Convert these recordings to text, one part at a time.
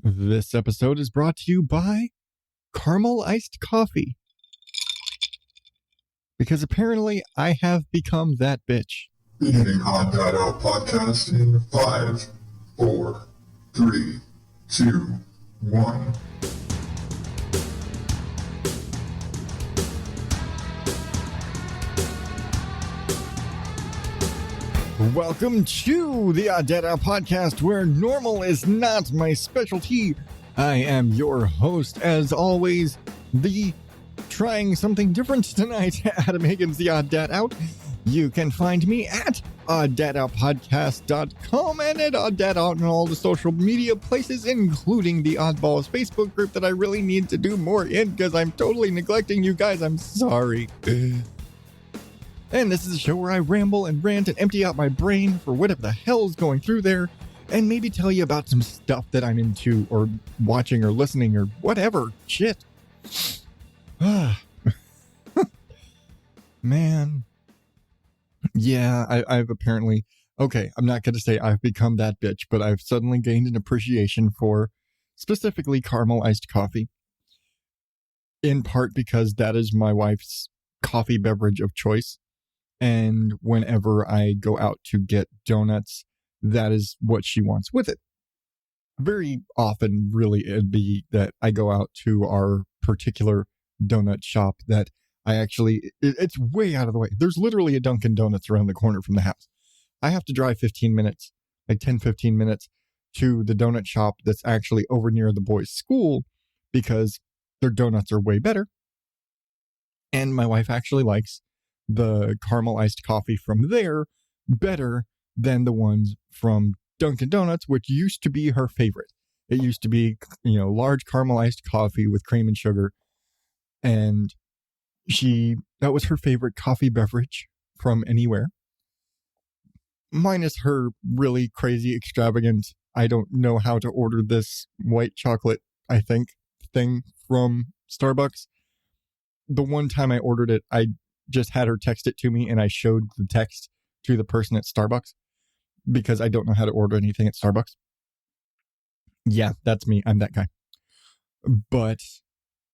This episode is brought to you by caramel iced coffee. Because apparently I have become that bitch. Beginning ODO podcast in 5, 4, 3, 2, 1. Welcome to the ODO podcast, where normal is not my specialty. I am your host, as always, the trying something different tonight, Adam Higgins, the Odd Dad Out. You can find me at odddadoutpodcast.com and at Odd Dad Out on all the social media places, including the Oddballs Facebook group that I really need to do more in because I'm totally neglecting you guys. I'm sorry. And this is a show where I ramble and rant and empty out my brain for whatever the hell is going through there, and maybe tell you about some stuff that I'm into or watching or listening or whatever. Shit. Man. Yeah, I've apparently... Okay, I'm not going to say I've become that bitch, but I've suddenly gained an appreciation for specifically caramel iced coffee. In part because that is my wife's coffee beverage of choice. And whenever I go out to get donuts, that is what she wants with it. Very often, really, it'd be that I go out to our particular donut shop that I actually, it's way out of the way. There's literally a Dunkin' Donuts around the corner from the house. I have to drive 15 minutes, like 10, 15 minutes to the donut shop that's actually over near the boys' school because their donuts are way better. And my wife actually likes the caramel iced coffee from there better than the ones from Dunkin' Donuts, which used to be her favorite. It used to be, large caramel iced coffee with cream and sugar. And that was her favorite coffee beverage from anywhere. Minus her really crazy, extravagant, I don't know how to order this white chocolate, I think, thing from Starbucks. The one time I ordered it, I just had her text it to me and I showed the text to the person at Starbucks because I don't know how to order anything at Starbucks. Yeah, that's me. I'm that guy. But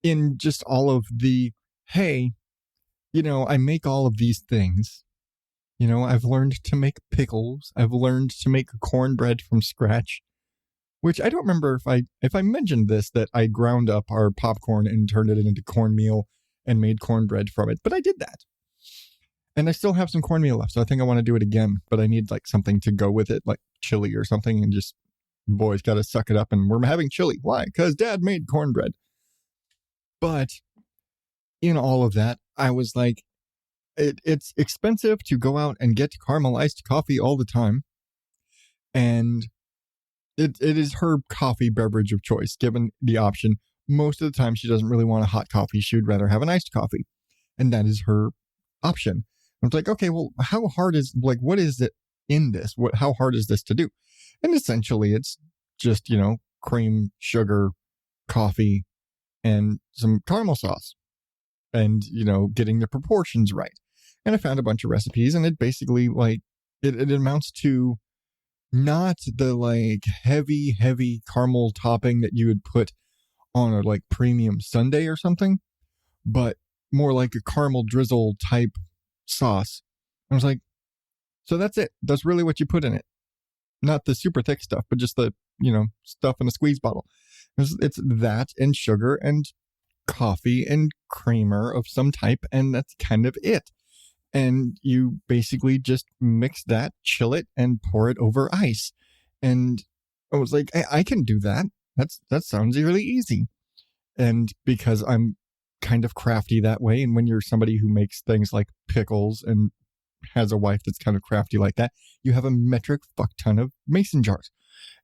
in just all of the, hey, I make all of these things. I've learned to make pickles. I've learned to make cornbread from scratch, which I don't remember if I mentioned this, that I ground up our popcorn and turned it into cornmeal and made cornbread from it. But I did that. And I still have some cornmeal left, so I think I want to do it again. But I need something to go with it, like chili or something, and just the boys got to suck it up. And we're having chili. Why? Because Dad made cornbread. But in all of that, I was like, it's expensive to go out and get caramelized coffee all the time. And it is her coffee beverage of choice, given the option. Most of the time, she doesn't really want a hot coffee. She would rather have an iced coffee. And that is her option. I was like, okay, well, how hard is, what is it in this? How hard is this to do? And essentially, it's just, cream, sugar, coffee, and some caramel sauce. And, getting the proportions right. And I found a bunch of recipes, and it basically, it amounts to not the, heavy caramel topping that you would put on a premium sundae or something, but more like a caramel drizzle type sauce. I was like, so that's it. That's really what you put in it. Not the super thick stuff, but just the, stuff in a squeeze bottle. It's that and sugar and coffee and creamer of some type. And that's kind of it. And you basically just mix that, chill it, and pour it over ice. And I was like, I can do that. That sounds really easy. And because I'm kind of crafty that way, and when you're somebody who makes things like pickles and has a wife that's kind of crafty like that, you have a metric fuck ton of mason jars.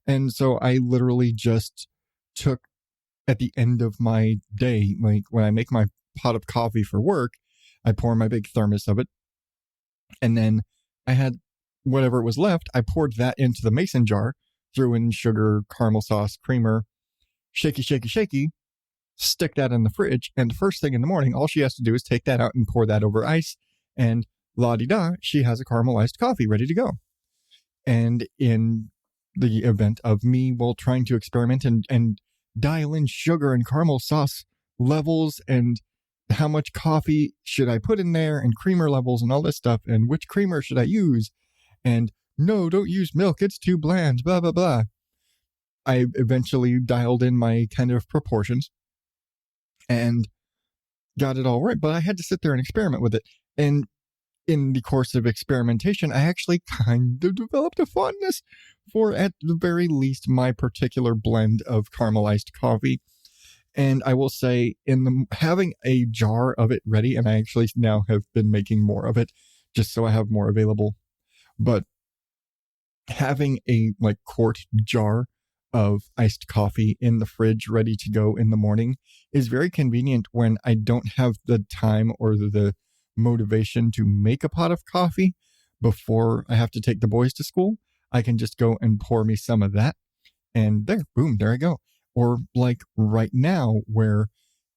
And so I literally just took, at the end of my day, when I make my pot of coffee for work, I pour my big thermos of it. And then I had whatever was left, I poured that into the mason jar, threw in sugar, caramel sauce, creamer, shaky, stick that in the fridge. And the first thing in the morning, all she has to do is take that out and pour that over ice. And la-di-da, she has a caramelized coffee ready to go. And in the event of me while trying to experiment and dial in sugar and caramel sauce levels and how much coffee should I put in there and creamer levels and all this stuff and which creamer should I use and no, don't use milk, it's too bland, blah blah blah. I eventually dialed in my kind of proportions and got it all right, but I had to sit there and experiment with it. And in the course of experimentation, I actually kind of developed a fondness for, at the very least, my particular blend of caramelized coffee. And I will say, having a jar of it ready, and I actually now have been making more of it just so I have more available. But having a quart jar of iced coffee in the fridge ready to go in the morning is very convenient when I don't have the time or the motivation to make a pot of coffee before I have to take the boys to school. I can just go and pour me some of that and there I go. Or like right now where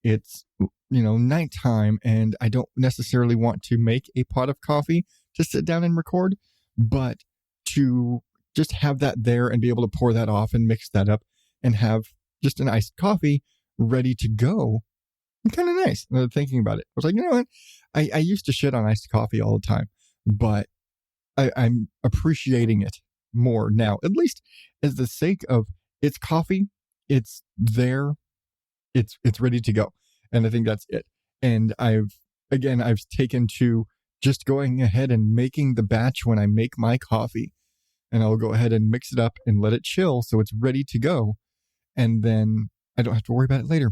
it's, nighttime and I don't necessarily want to make a pot of coffee to sit down and record, but to just have that there and be able to pour that off and mix that up and have just an iced coffee ready to go. Kind of nice. Thinking about it, I was like, you know what? I used to shit on iced coffee all the time, but I'm appreciating it more now, at least as the sake of it's coffee. It's there. It's ready to go. And I think that's it. And I've taken to just going ahead and making the batch when I make my coffee. And I'll go ahead and mix it up and let it chill so it's ready to go. And then I don't have to worry about it later.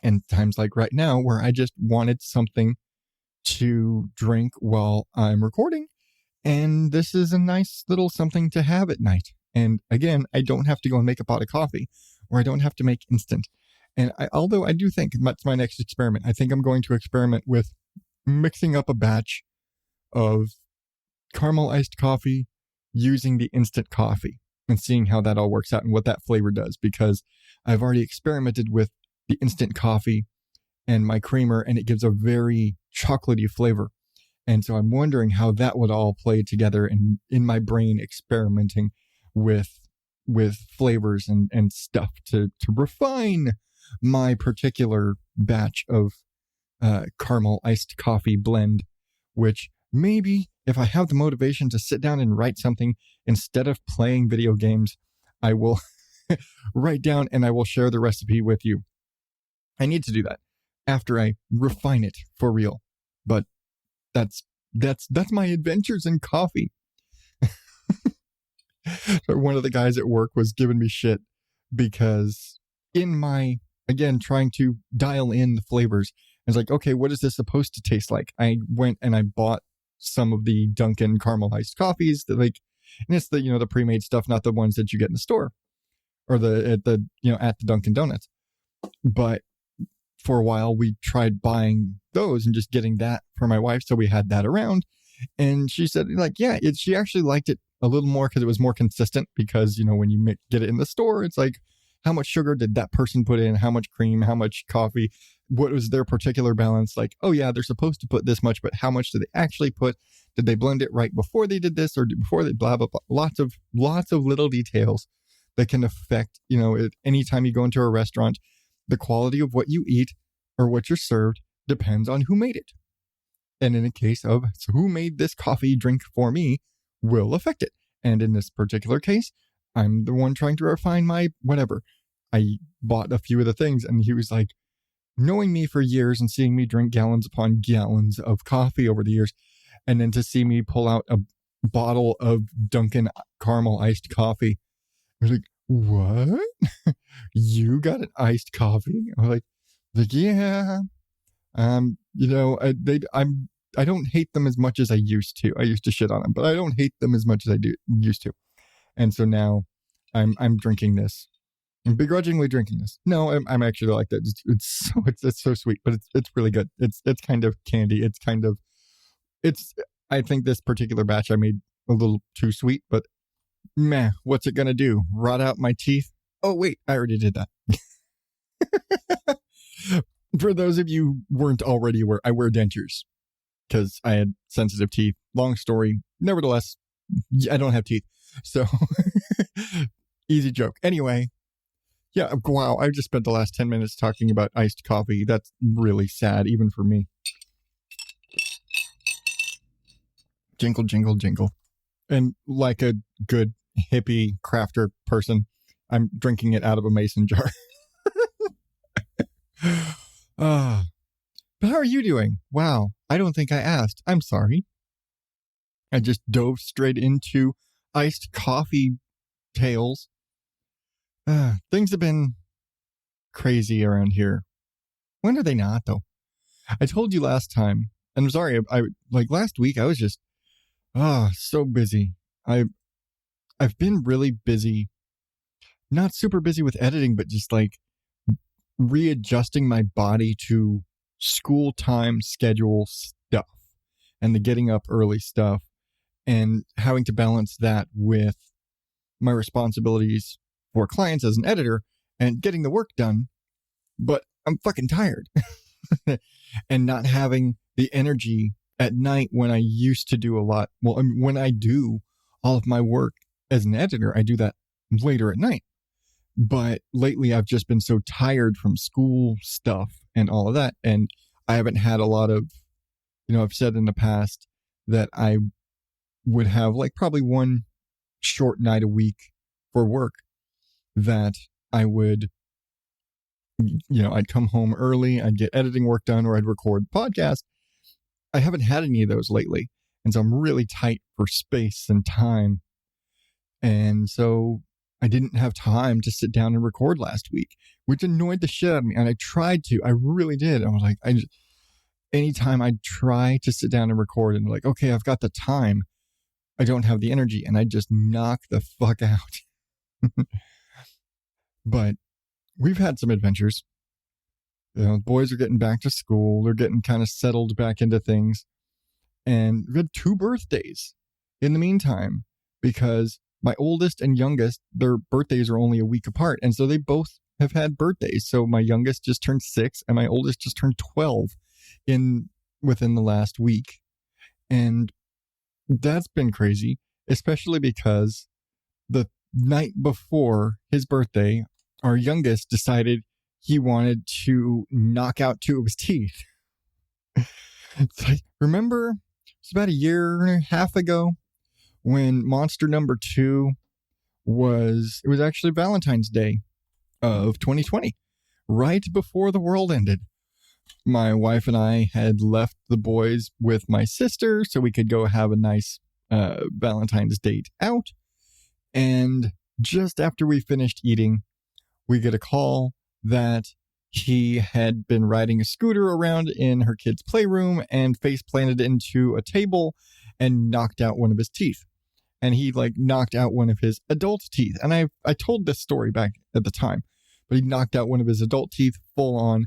And times like right now where I just wanted something to drink while I'm recording. And this is a nice little something to have at night. And again, I don't have to go and make a pot of coffee or I don't have to make instant. And although I do think that's my next experiment, I think I'm going to experiment with mixing up a batch of caramel iced coffee using the instant coffee and seeing how that all works out and what that flavor does, because I've already experimented with the instant coffee and my creamer and it gives a very chocolatey flavor. And so I'm wondering how that would all play together in my brain, experimenting with flavors and stuff to refine my particular batch of caramel iced coffee blend, which maybe if I have the motivation to sit down and write something instead of playing video games, I will write down and I will share the recipe with you. I need to do that after I refine it for real. But that's my adventures in coffee. One of the guys at work was giving me shit because in my, again, trying to dial in the flavors, I was like, okay, what is this supposed to taste like? I went and I bought some of the Dunkin' caramelized coffees that and it's the, the pre-made stuff, not the ones that you get in the store or at the Dunkin' Donuts. But for a while we tried buying those and just getting that for my wife. So we had that around and she said she actually liked it a little more because it was more consistent because, when you get it in the store, it's like, how much sugar did that person put in? How much cream? How much coffee? What was their particular balance? Like, oh yeah, they're supposed to put this much, but how much did they actually put? Did they blend it right before they did this or before they blah, blah, blah? Lots of little details that can affect, anytime you go into a restaurant, the quality of what you eat or what you're served depends on who made it. And in a case of who made this coffee drink for me will affect it. And in this particular case, I'm the one trying to refine my whatever. I bought a few of the things and he was like, knowing me for years and seeing me drink gallons upon gallons of coffee over the years, and then to see me pull out a bottle of Dunkin' caramel iced coffee, I was like, what? You got an iced coffee? I was like, yeah. I don't hate them as much as I used to. I used to shit on them, but I don't hate them as much as I used to. And so now I'm drinking this. I'm begrudgingly drinking this. No, I'm actually like that. It's so sweet, but it's really good. It's kind of candy. I think this particular batch I made a little too sweet, but meh, what's it gonna do? Rot out my teeth? Oh wait, I already did that. For those of you who weren't already aware, I wear dentures because I had sensitive teeth. Long story. Nevertheless, I don't have teeth. So Easy joke. Anyway, yeah, wow, I just spent the last 10 minutes talking about iced coffee. That's really sad, even for me. Jingle, jingle, jingle. And like a good hippie crafter person, I'm drinking it out of a mason jar. But how are you doing? Wow, I don't think I asked. I'm sorry. I just dove straight into iced coffee tales. Things have been crazy around here. When are they not, though? I told you last time, and I'm sorry, I like last week, I was just, so busy. I've been really busy. Not super busy with editing, but just like readjusting my body to school time schedule stuff and the getting up early stuff and having to balance that with my responsibilities for clients as an editor and getting the work done. But I'm fucking tired and not having the energy at night when I used to do a lot. Well, I mean, when I do all of my work as an editor, I do that later at night. But lately I've just been so tired from school stuff and all of that. And I haven't had a lot of, I've said in the past that I would have like probably one short night a week for work that I would, I'd come home early, I'd get editing work done, or I'd record podcast. I haven't had any of those lately. And so I'm really tight for space and time. And so I didn't have time to sit down and record last week, which annoyed the shit out of me. And I tried to, I really did. I was like, anytime I try to sit down and record and like, okay, I've got the time, I don't have the energy, and I just knock the fuck out. But we've had some adventures. The boys are getting back to school. They're getting kind of settled back into things. And we had 2 birthdays in the meantime, because my oldest and youngest, their birthdays are only a week apart. And so they both have had birthdays. So my youngest just turned 6 and my oldest just turned 12 within the last week. And that's been crazy, especially because the night before his birthday, our youngest decided he wanted to knock out 2 of his teeth. It's like, remember, it's about a year and a half ago when monster number 2 was actually Valentine's Day of 2020, right before the world ended. My wife and I had left the boys with my sister so we could go have a nice Valentine's date out. And just after we finished eating, we get a call that he had been riding a scooter around in her kid's playroom and face planted into a table and knocked out one of his teeth. And he like knocked out one of his adult teeth. And I told this story back at the time, but he knocked out one of his adult teeth full on.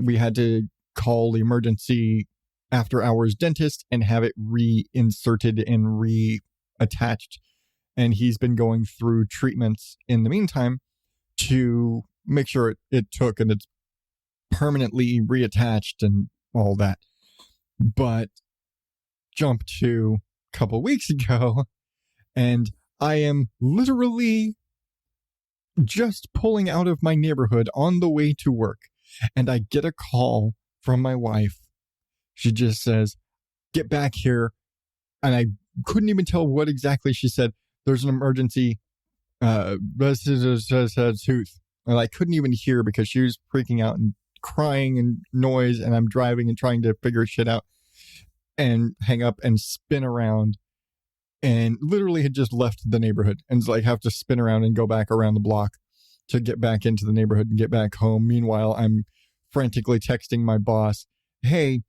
We had to call the emergency after hours dentist and have it reinserted and reattached. And he's been going through treatments in the meantime to make sure it took and it's permanently reattached and all that. But jump to a couple weeks ago, and I am literally just pulling out of my neighborhood on the way to work. And I get a call from my wife. She just says, "Get back here." And I couldn't even tell what exactly she said. There's an emergency. Tooth. And I couldn't even hear because she was freaking out and crying and noise. And I'm driving and trying to figure shit out and hang up and spin around. And literally had just left the neighborhood and like have to spin around and go back around the block to get back into the neighborhood and get back home. Meanwhile, I'm frantically texting my boss, "Hey,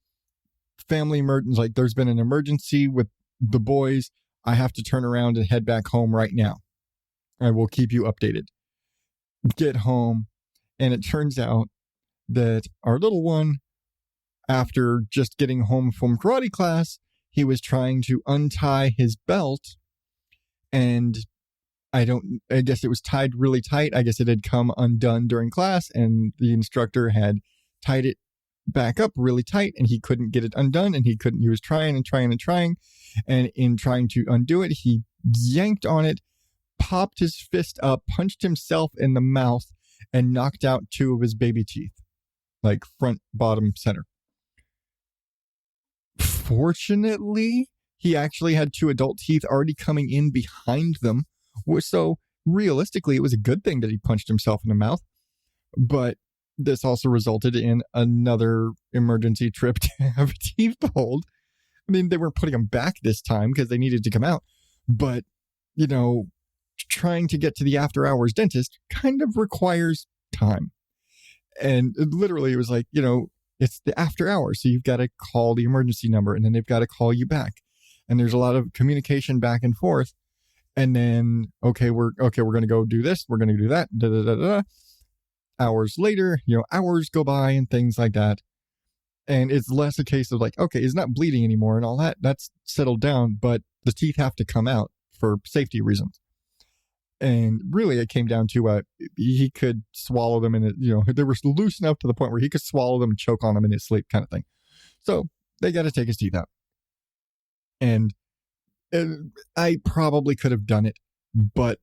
family emergency, like there's been an emergency with the boys. I have to turn around and head back home right now. I will keep you updated." Get home, and it turns out that our little one, after just getting home from karate class, he was trying to untie his belt, and I guess it was tied really tight. I guess it had come undone during class, and the instructor had tied it back up really tight, and he couldn't get it undone, and he was trying and trying and trying, and in trying to undo it, he yanked on it, popped his fist up, punched himself in the mouth, and knocked out 2 of his baby teeth, like front, bottom, center. Fortunately, he actually had 2 adult teeth already coming in behind them. So realistically, it was a good thing that he punched himself in the mouth. But this also resulted in another emergency trip to have teeth pulled. I mean, they weren't putting them back this time because they needed to come out. But, trying to get to the after hours dentist kind of requires time. And literally it was like, it's the after hours. So you've got to call the emergency number and then they've got to call you back. And there's a lot of communication back and forth. And then, we're going to go do this. We're going to do that. Da, da, da, da. Hours later, hours go by and things like that. And it's less a case of like, okay, it's not bleeding anymore and all that. That's settled down, but the teeth have to come out for safety reasons. And really, it came down to he could swallow them, and they were loose enough to the point where he could swallow them and choke on them in his sleep, kind of thing. So they got to take his teeth out, and I probably could have done it, but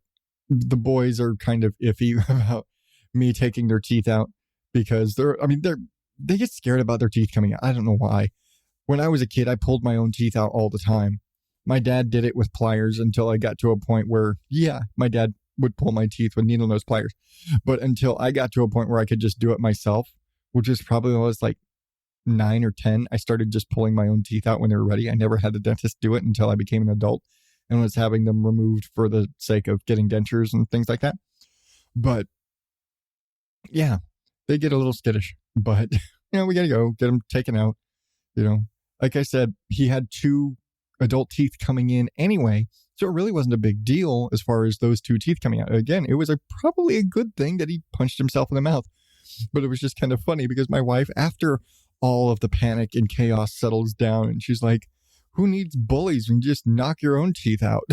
the boys are kind of iffy about me taking their teeth out because they get scared about their teeth coming out. I don't know why. When I was a kid, I pulled my own teeth out all the time. My dad did it with pliers until I got to a point where, my dad would pull my teeth with needle nose pliers. But until I got to a point where I could just do it myself, which is probably when I was like 9 or 10, I started just pulling my own teeth out when they were ready. I never had the dentist do it until I became an adult and was having them removed for the sake of getting dentures and things like that. But yeah, they get a little skittish. But, we got to go get them taken out. Like I said, he had 2 adult teeth coming in anyway, so it really wasn't a big deal as far as those 2 teeth coming out. Again, it was probably a good thing that he punched himself in the mouth, but it was just kind of funny because my wife, after all of the panic and chaos settles down, and she's like, who needs bullies when you just knock your own teeth out?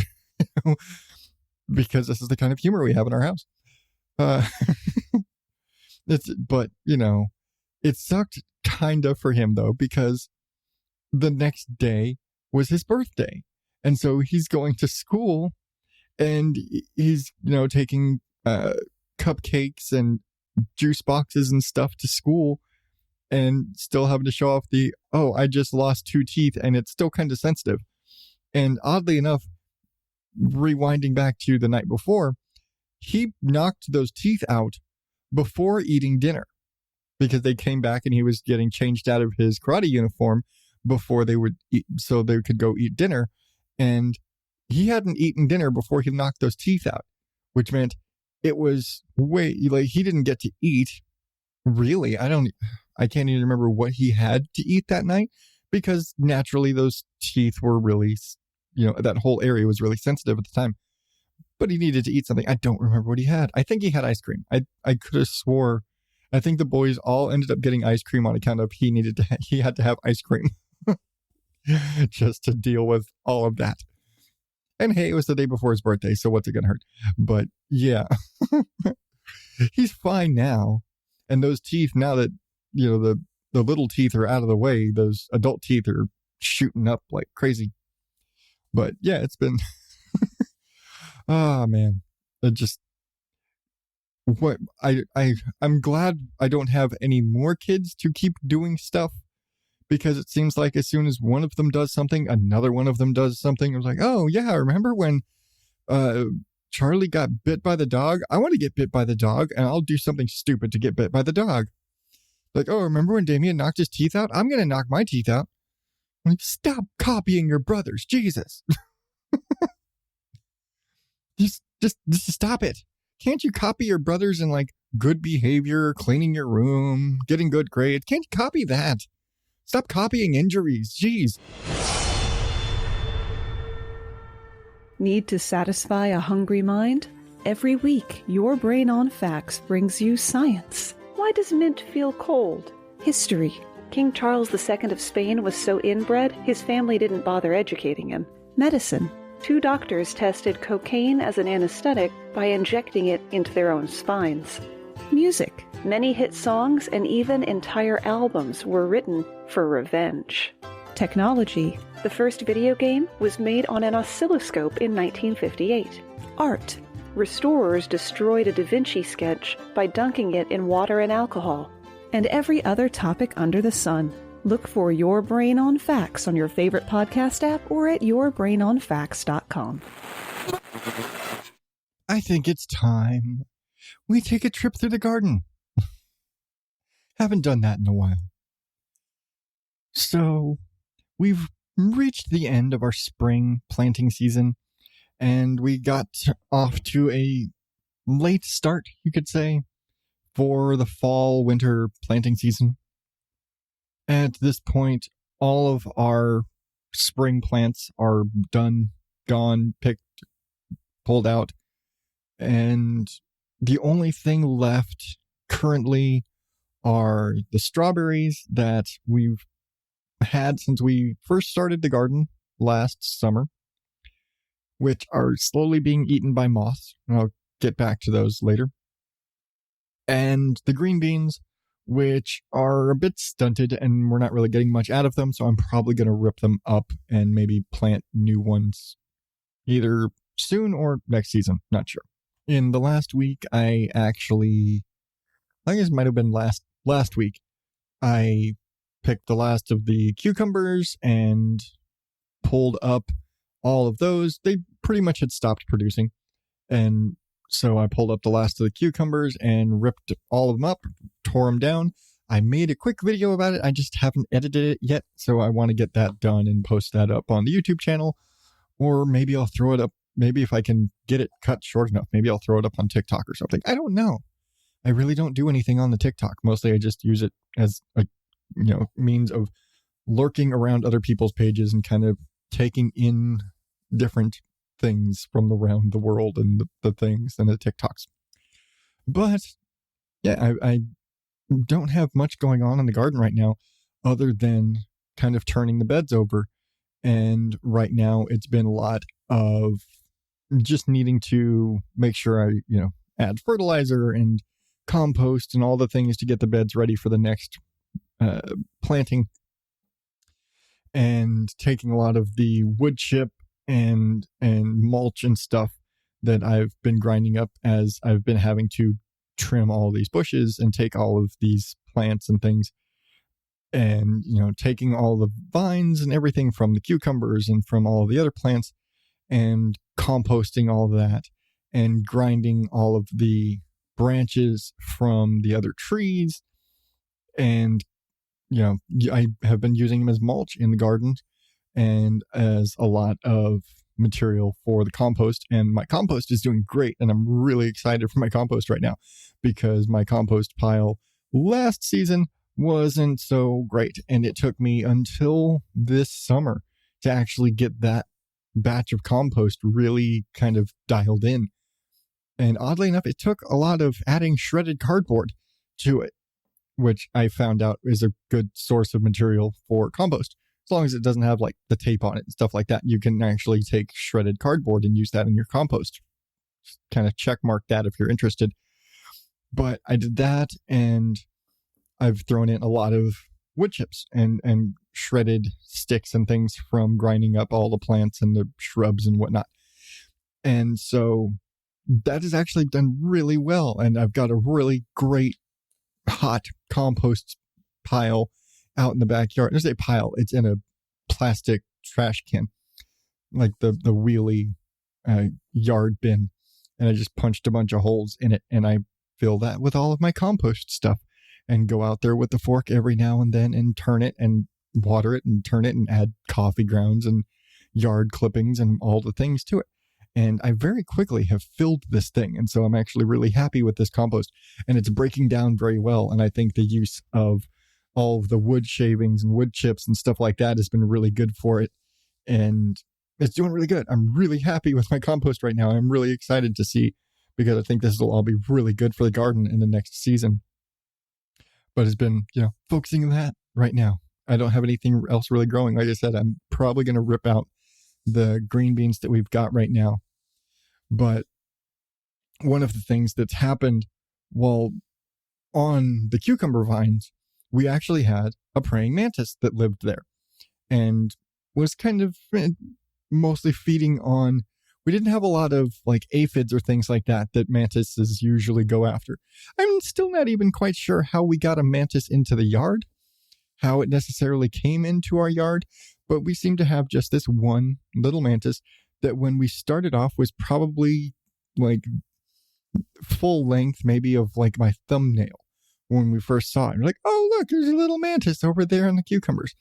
Because this is the kind of humor we have in our house. It sucked kind of for him though, because the next day was his birthday. And so he's going to school and he's, taking cupcakes and juice boxes and stuff to school and still having to show off I just lost 2 teeth and it's still kind of sensitive. And oddly enough, rewinding back to the night before, he knocked those teeth out before eating dinner because they came back and he was getting changed out of his karate uniform before they would eat, so they could go eat dinner. And he hadn't eaten dinner before he knocked those teeth out, which meant it was he didn't get to eat. Really, I can't even remember what he had to eat that night because naturally those teeth were really, that whole area was really sensitive at the time. But he needed to eat something. I don't remember what he had. I think he had ice cream. I could have swore. I think the boys all ended up getting ice cream on account of he had to have ice cream. Just to deal with all of that. And hey, it was the day before his birthday, so what's it gonna hurt? But yeah, he's fine now. And those teeth, now that the little teeth are out of the way, those adult teeth are shooting up like crazy. But yeah, it's been man, it just I'm glad I don't have any more kids to keep doing stuff. Because it seems like as soon as one of them does something, another one of them does something. It was like, oh, yeah, remember when Charlie got bit by the dog? I want to get bit by the dog, and I'll do something stupid to get bit by the dog. Like, oh, remember when Damien knocked his teeth out? I'm going to knock my teeth out. I'm like, stop copying your brothers. Jesus. just stop it. Can't you copy your brothers in, like, good behavior, cleaning your room, getting good grades? Can't you copy that? Stop copying injuries. Jeez. Need to satisfy a hungry mind? Every week, Your Brain on Facts brings you science. Why does mint feel cold? History. King Charles II of Spain was so inbred, his family didn't bother educating him. Medicine. 2 doctors tested cocaine as an anesthetic by injecting it into their own spines. Music. Many hit songs and even entire albums were written for revenge. Technology. The first video game was made on an oscilloscope in 1958. Art. Restorers destroyed a Da Vinci sketch by dunking it in water and alcohol. And every other topic under the sun. Look for Your Brain on Facts on your favorite podcast app or at yourbrainonfacts.com. I think it's time we take a trip through the garden. Haven't done that in a while. So, we've reached the end of our spring planting season, and we got off to a late start, you could say, for the fall-winter planting season. At this point, all of our spring plants are done, gone, picked, pulled out, and the only thing left currently are the strawberries that we've had since we first started the garden last summer, which are slowly being eaten by moths. And I'll get back to those later. And the green beans, which are a bit stunted and we're not really getting much out of them, so I'm probably going to rip them up and maybe plant new ones either soon or next season. Not sure. In the last week, I guess it might have been last week, I picked the last of the cucumbers and pulled up all of those. They pretty much had stopped producing. And so I pulled up the last of the cucumbers and ripped all of them up, tore them down. I made a quick video about it. I just haven't edited it yet. So I want to get that done and post that up on the YouTube channel. Or maybe I'll throw it up. Maybe if I can get it cut short enough, maybe I'll throw it up on TikTok or something. I don't know. I really don't do anything on the TikTok. Mostly I just use it as a means of lurking around other people's pages and kind of taking in different things from around the world and the things and the TikToks. But yeah, I don't have much going on in the garden right now other than kind of turning the beds over. And right now it's been a lot of just needing to make sure I, add fertilizer and compost and all the things to get the beds ready for the next planting, and taking a lot of the wood chip and mulch and stuff that I've been grinding up as I've been having to trim all these bushes and take all of these plants and things, and taking all the vines and everything from the cucumbers and from all of the other plants and composting all of that and grinding all of the branches from the other trees. And I have been using them as mulch in the garden and as a lot of material for the compost. And my compost is doing great. And I'm really excited for my compost right now because my compost pile last season wasn't so great. And it took me until this summer to actually get that batch of compost really kind of dialed in. And oddly enough, it took a lot of adding shredded cardboard to it, which I found out is a good source of material for compost. As long as it doesn't have like the tape on it and stuff like that, you can actually take shredded cardboard and use that in your compost. Just kind of check mark that if you're interested. But I did that, and I've thrown in a lot of wood chips and shredded sticks and things from grinding up all the plants and the shrubs and whatnot. And so that has actually done really well. And I've got a really great hot compost pile out in the backyard. There's a pile. It's in a plastic trash can, like the wheelie yard bin. And I just punched a bunch of holes in it, and I fill that with all of my compost stuff and go out there with the fork every now and then and turn it and water it and turn it and add coffee grounds and yard clippings and all the things to it. And I very quickly have filled this thing. And so I'm actually really happy with this compost, and it's breaking down very well. And I think the use of all of the wood shavings and wood chips and stuff like that has been really good for it. And it's doing really good. I'm really happy with my compost right now. I'm really excited to see, because I think this will all be really good for the garden in the next season. But it's been, focusing on that right now. I don't have anything else really growing. Like I said, I'm probably going to rip out the green beans that we've got right now. But one of the things that's happened while on the cucumber vines, we actually had a praying mantis that lived there and was kind of mostly feeding on we didn't have a lot of like aphids or things like that mantises usually go after. I'm still not even quite sure how we got a mantis into the yard, how it necessarily came into our yard, but we seem to have just this one little mantis that when we started off was probably like full length, maybe of like my thumbnail when we first saw it. We're like, oh, look, there's a little mantis over there in the cucumbers.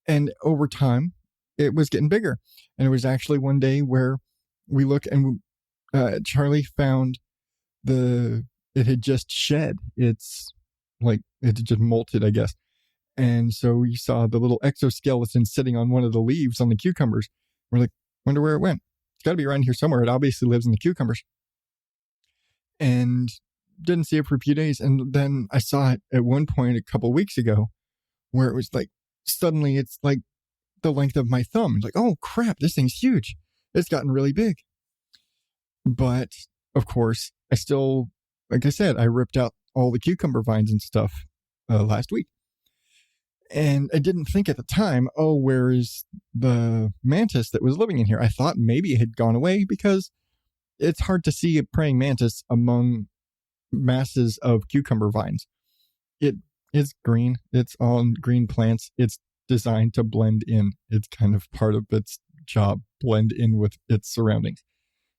And over time, it was getting bigger. And it was actually one day where we look and Charlie found it had just shed. It's like, it had just molted, I guess. And so we saw the little exoskeleton sitting on one of the leaves on the cucumbers. We're like, wonder where it went. It's got to be around here somewhere. It obviously lives in the cucumbers. And didn't see it for a few days. And then I saw it at one point a couple weeks ago where it was like, suddenly it's like the length of my thumb. It's like, oh crap, this thing's huge. It's gotten really big. But of course, I still, like I said, I ripped out all the cucumber vines and stuff last week. And I didn't think at the time, oh, where is the mantis that was living in here? I thought maybe it had gone away because it's hard to see a praying mantis among masses of cucumber vines. It is green. It's on green plants. It's designed to blend in. It's kind of part of its job, blend in with its surroundings.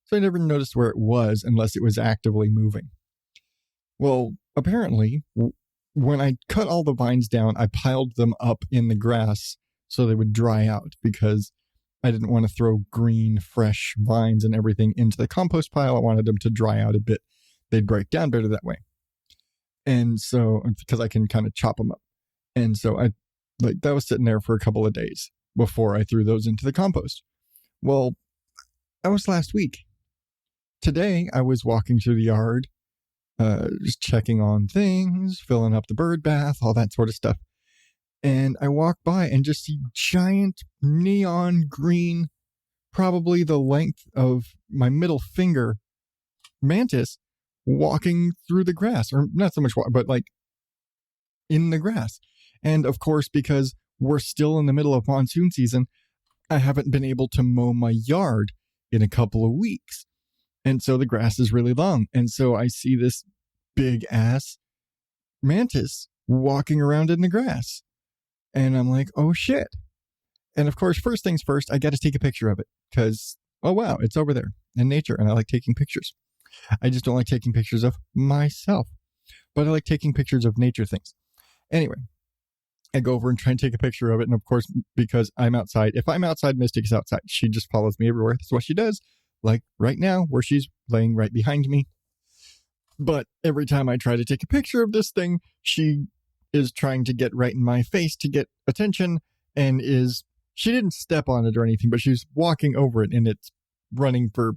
So I never noticed where it was unless it was actively moving. Well, apparently, when I cut all the vines down, I piled them up in the grass so they would dry out because I didn't want to throw green, fresh vines and everything into the compost pile. I wanted them to dry out a bit. They'd break down better that way. And so, because I can kind of chop them up. And so that was sitting there for a couple of days before I threw those into the compost. Well, that was last week. Today, I was walking through the yard, just checking on things, filling up the bird bath, all that sort of stuff. And I walk by and just see giant neon green, probably the length of my middle finger, mantis walking through the grass, or not so much, but like in the grass. And of course, because we're still in the middle of monsoon season, I haven't been able to mow my yard in a couple of weeks. And so the grass is really long. And so I see this big ass mantis walking around in the grass. And I'm like, oh shit. And of course, first things first, I got to take a picture of it because, oh wow, it's over there in nature. And I like taking pictures. I just don't like taking pictures of myself, but I like taking pictures of nature things. Anyway, I go over and try and take a picture of it. And of course, because I'm outside, if I'm outside, Mystic is outside. She just follows me everywhere. That's what she does. Like right now, where she's laying right behind me. But every time I try to take a picture of this thing, she is trying to get right in my face to get attention and she didn't step on it or anything, but she's walking over it and it's running for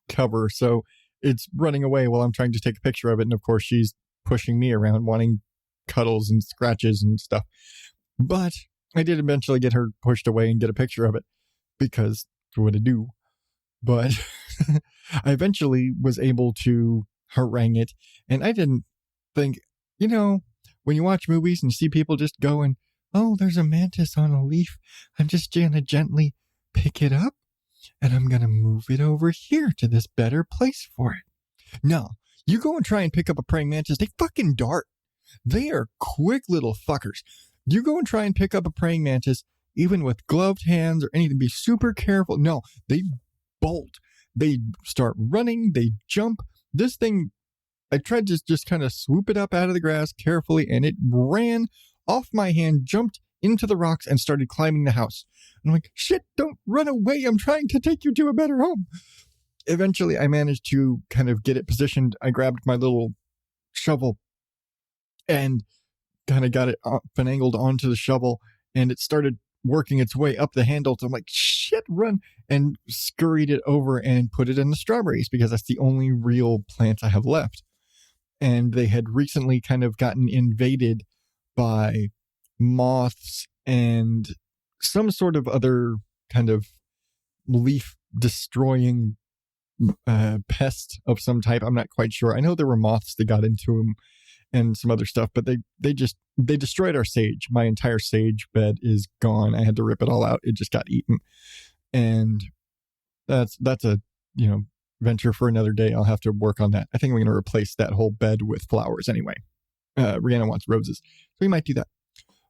cover. So it's running away while I'm trying to take a picture of it. And of course, she's pushing me around, wanting cuddles and scratches and stuff. But I did eventually get her pushed away and get a picture of it because it's what I do. But I eventually was able to harangue it. And I didn't think, when you watch movies and you see people just going, oh, there's a mantis on a leaf. I'm just going to gently pick it up and I'm going to move it over here to this better place for it. No, you go and try and pick up a praying mantis. They fucking dart. They are quick little fuckers. You go and try and pick up a praying mantis, even with gloved hands or anything, be super careful. No, they bolt. They start running. They jump. This thing, I tried to just kind of swoop it up out of the grass carefully, and it ran off my hand, jumped into the rocks, and started climbing the house. I'm like, shit, don't run away. I'm trying to take you to a better home. Eventually, I managed to kind of get it positioned. I grabbed my little shovel and kind of got it finagled onto the shovel, and it started working its way up the handle. So I'm like, shit, run, and scurried it over and put it in the strawberries because that's the only real plant I have left. And they had recently kind of gotten invaded by moths and some sort of other kind of leaf destroying pest of some type. I'm not quite sure. I know there were moths that got into them and some other stuff, but they destroyed our sage. My entire sage bed is gone. I had to rip it all out. It just got eaten. And that's a, venture for another day. I'll have to work on that. I think I'm going to replace that whole bed with flowers anyway. Rihanna wants roses, so we might do that.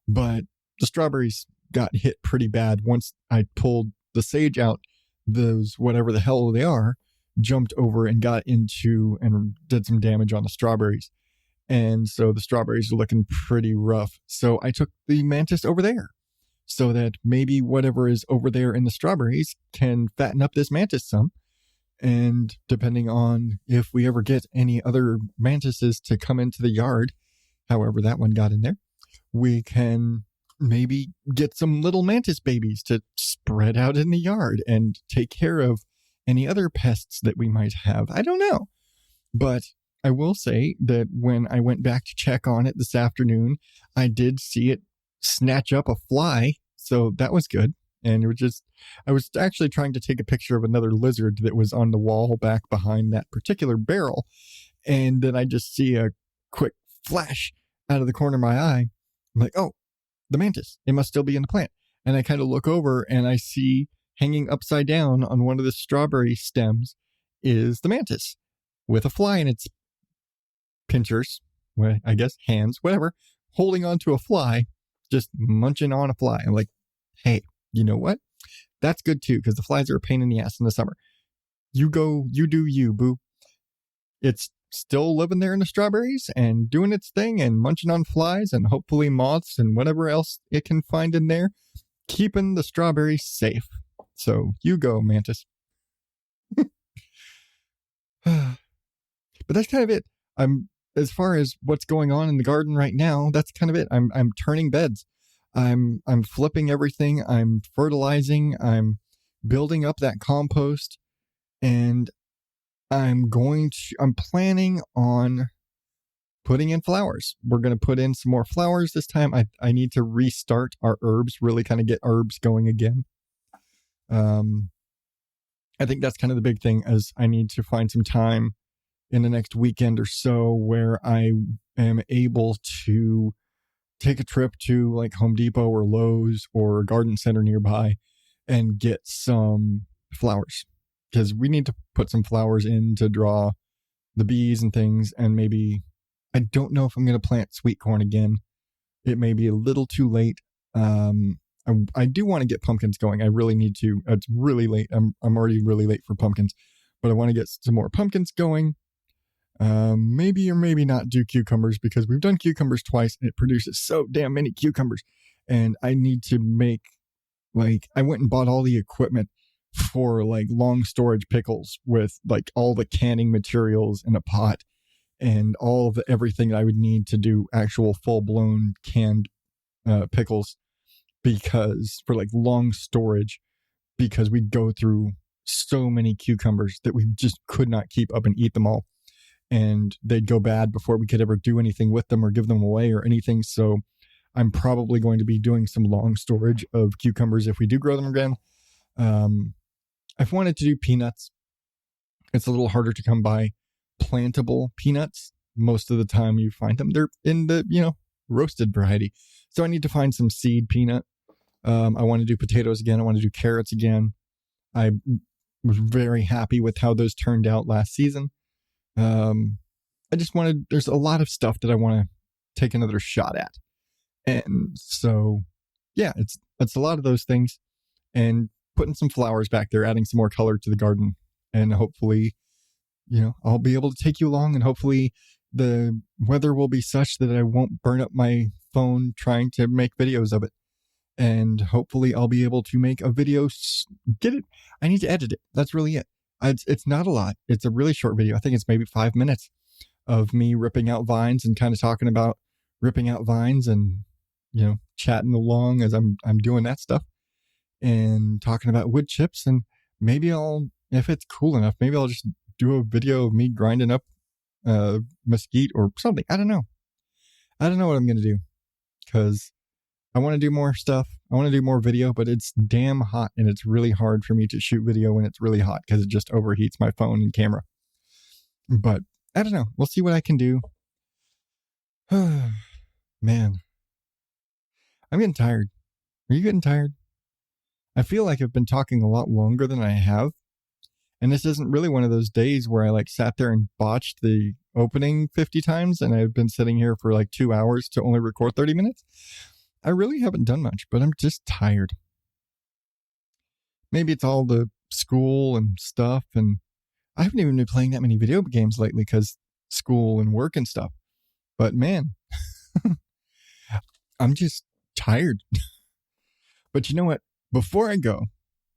But the strawberries got hit pretty bad once I pulled the sage out. Those, whatever the hell they are, jumped over and got into and did some damage on the strawberries. And so the strawberries are looking pretty rough. So I took the mantis over there so that maybe whatever is over there in the strawberries can fatten up this mantis some. And depending on if we ever get any other mantises to come into the yard, however that one got in there, we can maybe get some little mantis babies to spread out in the yard and take care of any other pests that we might have. I don't know. But I will say that when I went back to check on it this afternoon, I did see it snatch up a fly. So that was good. And I was actually trying to take a picture of another lizard that was on the wall back behind that particular barrel. And then I just see a quick flash out of the corner of my eye. I'm like, oh, the mantis, it must still be in the plant. And I kind of look over and I see hanging upside down on one of the strawberry stems is the mantis with a fly in its pinchers, well, I guess hands, whatever, holding onto a fly, just munching on a fly. I'm like, hey, you know what? That's good too, because the flies are a pain in the ass in the summer. You do you, boo. It's still living there in the strawberries and doing its thing and munching on flies and hopefully moths and whatever else it can find in there, keeping the strawberries safe. So you go, mantis. But that's kind of it. As far as what's going on in the garden right now, that's kind of it. I'm turning beds. I'm flipping everything. I'm fertilizing. I'm building up that compost, and I'm planning on putting in flowers. We're going to put in some more flowers this time. I need to restart our herbs, really kind of get herbs going again. I think that's kind of the big thing, is I need to find some time in the next weekend or so where I am able to take a trip to like Home Depot or Lowe's or a garden center nearby and get some flowers, because we need to put some flowers in to draw the bees and things. And maybe, I don't know if I'm going to plant sweet corn again. It may be a little too late. I do want to get pumpkins going. I really need to. It's really late. I'm already really late for pumpkins, but I want to get some more pumpkins going. Maybe or maybe not do cucumbers, because we've done cucumbers twice and it produces so damn many cucumbers. And I need to make, I went and bought all the equipment for long storage pickles with all the canning materials in a pot and all of everything that I would need to do actual full blown canned pickles, because for long storage, because we'd go through so many cucumbers that we just could not keep up and eat them all. And they'd go bad before we could ever do anything with them or give them away or anything. So I'm probably going to be doing some long storage of cucumbers if we do grow them again. I've wanted to do peanuts. It's a little harder to come by plantable peanuts. Most of the time you find them, they're in the, roasted variety. So I need to find some seed peanut. I want to do potatoes again. I want to do carrots again. I was very happy with how those turned out last season. There's a lot of stuff that I want to take another shot at. And so, yeah, it's a lot of those things, and putting some flowers back there, adding some more color to the garden. And hopefully, I'll be able to take you along, and hopefully the weather will be such that I won't burn up my phone trying to make videos of it. And hopefully I'll be able to make a video, get it. I need to edit it. That's really it. It's not a lot. It's a really short video. I think it's maybe 5 minutes of me ripping out vines and kind of talking about ripping out vines and, chatting along as I'm doing that stuff and talking about wood chips. And maybe if it's cool enough, maybe I'll just do a video of me grinding up mesquite or something. I don't know what I'm going to do, because I want to do more stuff. I want to do more video, but it's damn hot, and it's really hard for me to shoot video when it's really hot, because it just overheats my phone and camera. But I don't know. We'll see what I can do. Man, I'm getting tired. Are you getting tired? I feel like I've been talking a lot longer than I have, And this isn't really one of those days where I like sat there and botched the opening 50 times and I've been sitting here for like 2 hours to only record 30 minutes. I really haven't done much, but I'm just tired. Maybe it's all the school and stuff, and I haven't even been playing that many video games lately because school and work and stuff. But man, I'm just tired. But you know what? Before I go,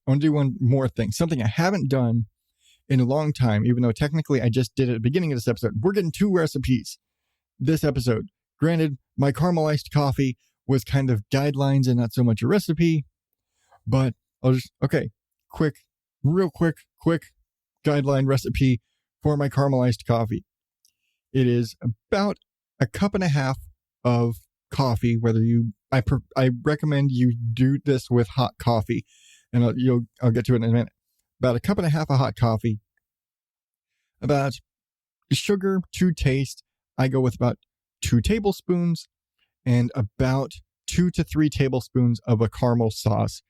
I want to do one more thing, something I haven't done in a long time, even though technically I just did it at the beginning of this episode. We're getting 2 recipes this episode. Granted, my caramelized coffee was kind of guidelines and not so much a recipe, but I'll just, real quick guideline recipe for my caramelized coffee. It is about a cup and a half of coffee, I recommend you do this with hot coffee, and I'll get to it in a minute. About a cup and a half of hot coffee, about sugar to taste. I go with about 2 tablespoons and about 2 to 3 tablespoons of a caramel sauce.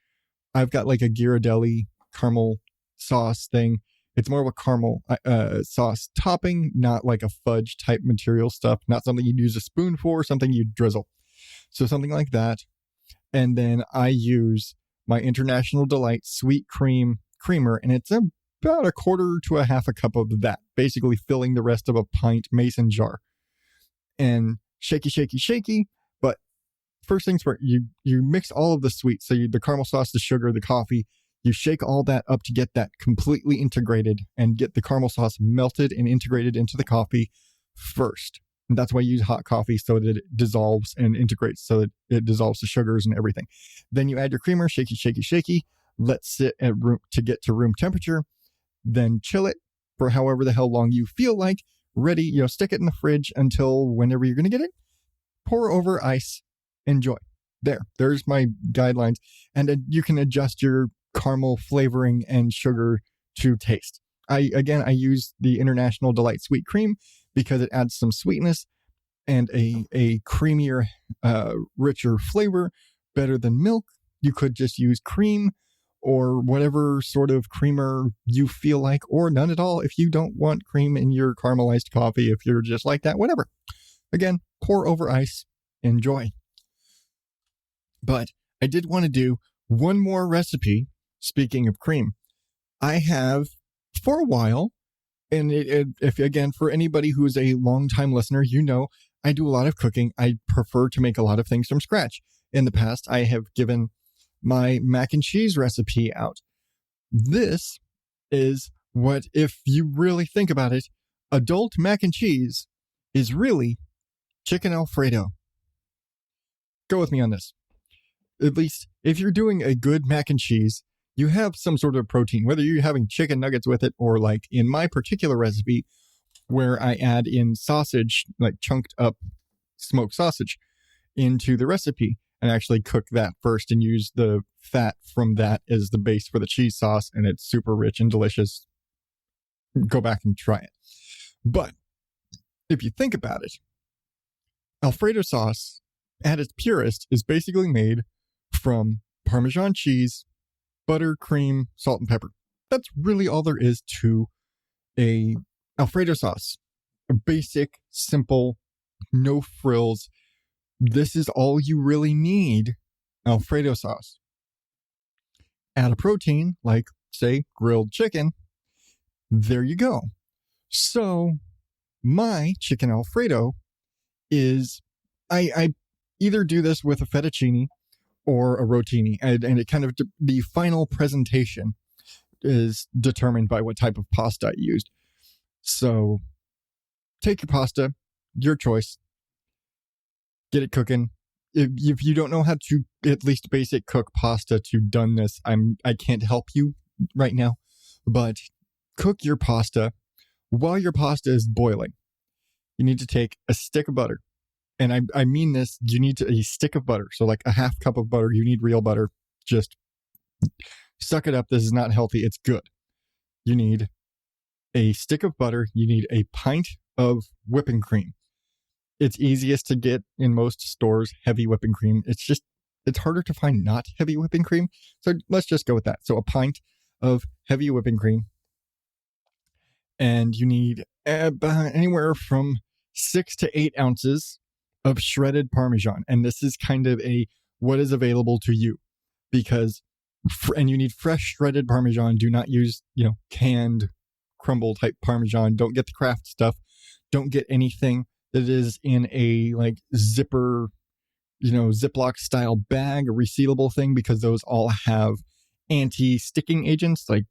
I've got like a Ghirardelli caramel sauce thing. It's more of a caramel sauce topping, not like a fudge type material stuff, not something you'd use a spoon for, something you'd drizzle. So something like that. And then I use my International Delight sweet creamer, and it's about a quarter to a half a cup of that, basically filling the rest of a pint mason jar. And shaky. But first things first, you mix all of the sweets. So the caramel sauce, the sugar, the coffee, you shake all that up to get that completely integrated and get the caramel sauce melted and integrated into the coffee first. And that's why you use hot coffee, so that it dissolves and integrates, so that it dissolves the sugars and everything. Then you add your creamer, shaky. Let sit to get to room temperature. Then chill it for however the hell long you feel like. Ready, stick it in the fridge until whenever you're going to get it. Pour over ice. Enjoy. There's my guidelines. And you can adjust your caramel flavoring and sugar to taste. I use the International Delight Sweet Cream because it adds some sweetness and a creamier, richer flavor, better than milk. You could just use cream or whatever sort of creamer you feel like, or none at all if you don't want cream in your caramelized coffee, if you're just like that, whatever. Again, pour over ice. Enjoy. But I did want to do one more recipe. Speaking of cream, I have for a while, and if again, for anybody who's a longtime listener, I do a lot of cooking. I prefer to make a lot of things from scratch. In the past, I have given my mac and cheese recipe out. This is what, if you really think about it, adult mac and cheese is really chicken Alfredo. Go with me on this. At least if you're doing a good mac and cheese, you have some sort of protein, whether you're having chicken nuggets with it, or like in my particular recipe where I add in sausage, like chunked up smoked sausage into the recipe, and actually cook that first and use the fat from that as the base for the cheese sauce, and it's super rich and delicious. Go back and try it. But if you think about it, Alfredo sauce at its purest is basically made from Parmesan cheese, butter, cream, salt, and pepper. That's really all there is to a Alfredo sauce. A basic, simple, no frills. This is all you really need Alfredo sauce. Add a protein, like, say, grilled chicken. There you go. So, my chicken Alfredo is, I either do this with a fettuccine or a rotini, and it kind of, the final presentation is determined by what type of pasta I used. So, take your pasta, your choice, get it cooking. If you don't know how to at least basic cook pasta to doneness, I can't help you right now, but cook your pasta. While your pasta is boiling, you need to take a stick of butter. And I mean this, you need a stick of butter. So like a half cup of butter, you need real butter. Just suck it up. This is not healthy. It's good. You need a stick of butter. You need a pint of whipping cream. It's easiest to get in most stores, heavy whipping cream. It's harder to find not heavy whipping cream. So let's just go with that. So a pint of heavy whipping cream. And you need anywhere from 6 to 8 ounces of shredded Parmesan. And this is kind of what is available to you, because and you need fresh shredded Parmesan. Do not use, canned crumble type Parmesan. Don't get the craft stuff. Don't get anything that is in a zipper, Ziploc style bag, a resealable thing, because those all have anti-sticking agents like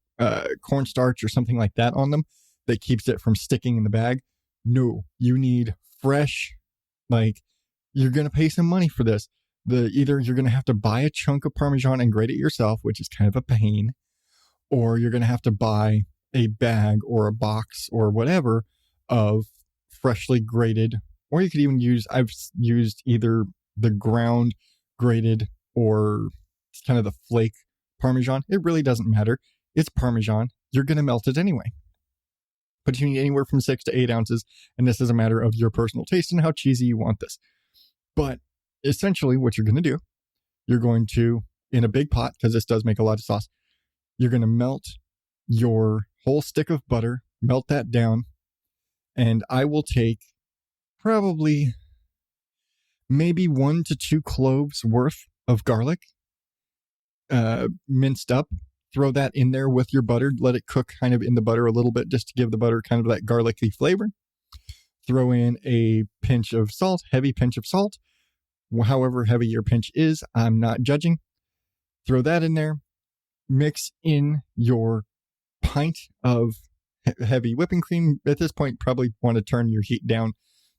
cornstarch or something like that on them that keeps it from sticking in the bag. No, you need fresh, you're going to pay some money for this. Either you're going to have to buy a chunk of Parmesan and grate it yourself, which is kind of a pain, or you're going to have to buy a bag or a box or whatever of freshly grated, or you could even I've used either the ground grated or kind of the flake Parmesan. It really doesn't matter. It's Parmesan. You're going to melt it anyway. But you need anywhere from 6 to 8 ounces, and this is a matter of your personal taste and how cheesy you want this. But essentially what you're going to do, you're going to, in a big pot, because this does make a lot of sauce, you're going to melt your whole stick of butter, melt that down, and I will take probably maybe 1 to 2 cloves worth of garlic, minced up. Throw that in there with your butter. Let it cook kind of in the butter a little bit, just to give the butter kind of that garlicky flavor. Throw in a pinch of salt, heavy pinch of salt. However heavy your pinch is, I'm not judging. Throw that in there. Mix in your pint of heavy whipping cream. At this point, probably want to turn your heat down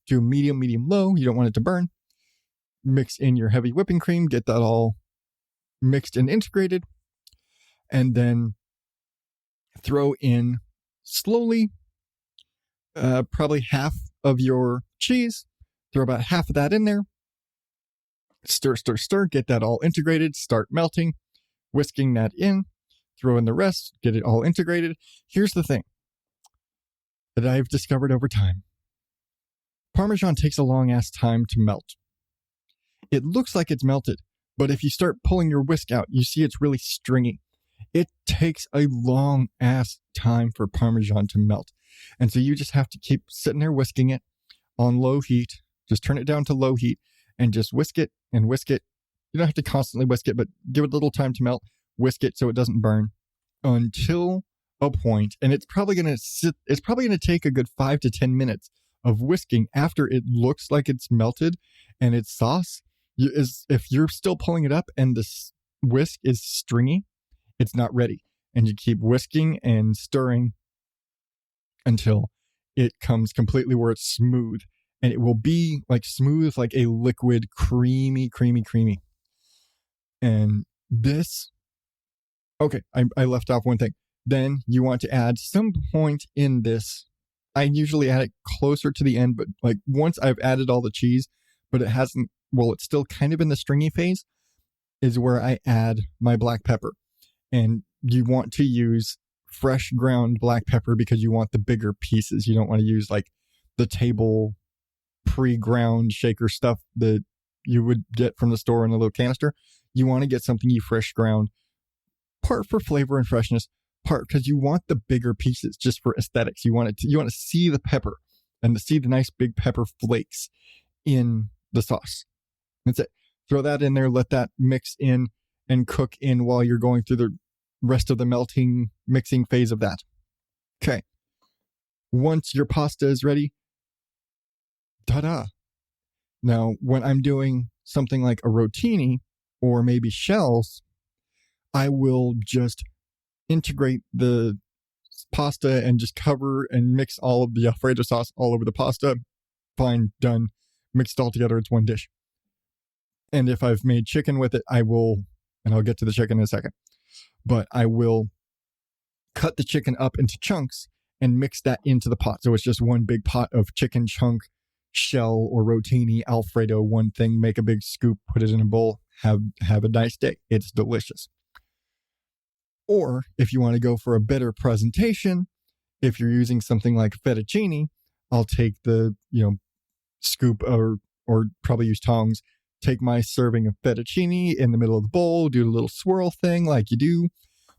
to medium low. You don't want it to burn. Mix in your heavy whipping cream. Get that all mixed and integrated. And then throw in slowly, probably half of your cheese. Throw about half of that in there. Stir, get that all integrated. Start melting, whisking that in. Throw in the rest, get it all integrated. Here's the thing that I've discovered over time. Parmesan takes a long ass time to melt. It looks like it's melted, but if you start pulling your whisk out, you see it's really stringy. It takes a long ass time for Parmesan to melt. And so you just have to keep sitting there whisking it on low heat. Just turn it down to low heat and just whisk it and whisk it. You don't have to constantly whisk it, but give it a little time to melt. Whisk it so it doesn't burn until a point. And it's probably going to take a good 5 to 10 minutes of whisking after it looks like it's melted and it's sauce. If you're still pulling it up and the whisk is stringy, it's not ready. And you keep whisking and stirring until it comes completely where it's smooth. And it will be smooth, like a liquid, creamy. And this, okay, I left off one thing. Then you want to add some point in this. I usually add it closer to the end, but once I've added all the cheese, but it hasn't, it's still kind of in the stringy phase, is where I add my black pepper. And you want to use fresh ground black pepper because you want the bigger pieces. You don't want to use the table pre-ground shaker stuff that you would get from the store in a little canister. You want to get something you fresh ground, part for flavor and freshness, part because you want the bigger pieces just for aesthetics. You want to see the pepper and to see the nice big pepper flakes in the sauce. That's it. Throw that in there, let that mix in and cook in while you're going through the rest of the mixing phase of that. Okay. Once your pasta is ready, ta-da. Now, when I'm doing something like a rotini or maybe shells, I will just integrate the pasta and just cover and mix all of the Alfredo sauce all over the pasta. Fine, done. Mixed all together, it's one dish. And if I've made chicken with it, I will, and I'll get to the chicken in a second, but I will cut the chicken up into chunks and mix that into the pot. So it's just one big pot of chicken chunk, shell or rotini, Alfredo, one thing, make a big scoop, put it in a bowl, have a nice day. It's delicious. Or if you want to go for a better presentation, if you're using something like fettuccine, I'll take the, scoop or probably use tongs, take my serving of fettuccine in the middle of the bowl, do a little swirl thing like you do,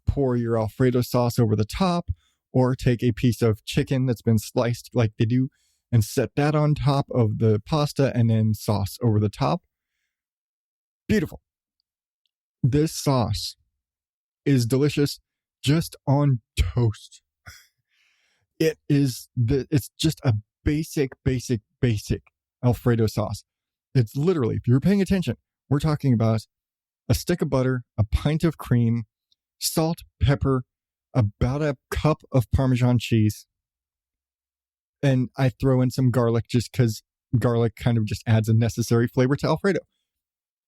pour your Alfredo sauce over the top, or take a piece of chicken that's been sliced like they do and set that on top of the pasta and then sauce over the top. Beautiful. This sauce is delicious just on toast. It's just a basic Alfredo sauce. It's literally, if you're paying attention, we're talking about a stick of butter, a pint of cream, salt, pepper, about a cup of Parmesan cheese. And I throw in some garlic just because garlic kind of just adds a necessary flavor to Alfredo.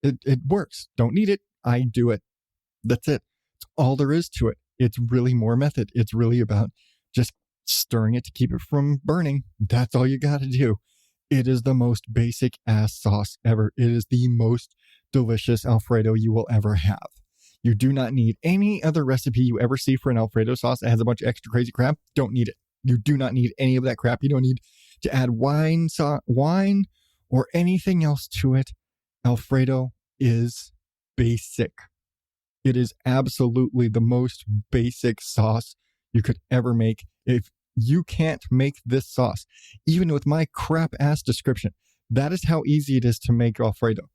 It works. Don't need it. I do it. That's it. It's all there is to it. It's really more method. It's really about just stirring it to keep it from burning. That's all you got to do. It is the most basic ass sauce ever. It is the most delicious Alfredo you will ever have. You do not need any other recipe you ever see for an Alfredo sauce that has a bunch of extra crazy crap. Don't need it. You do not need any of that crap. You don't need to add wine or anything else to it. Alfredo is basic. It is absolutely the most basic sauce you could ever make. If you can't make this sauce, even with my crap ass description, that is how easy it is to make Alfredo.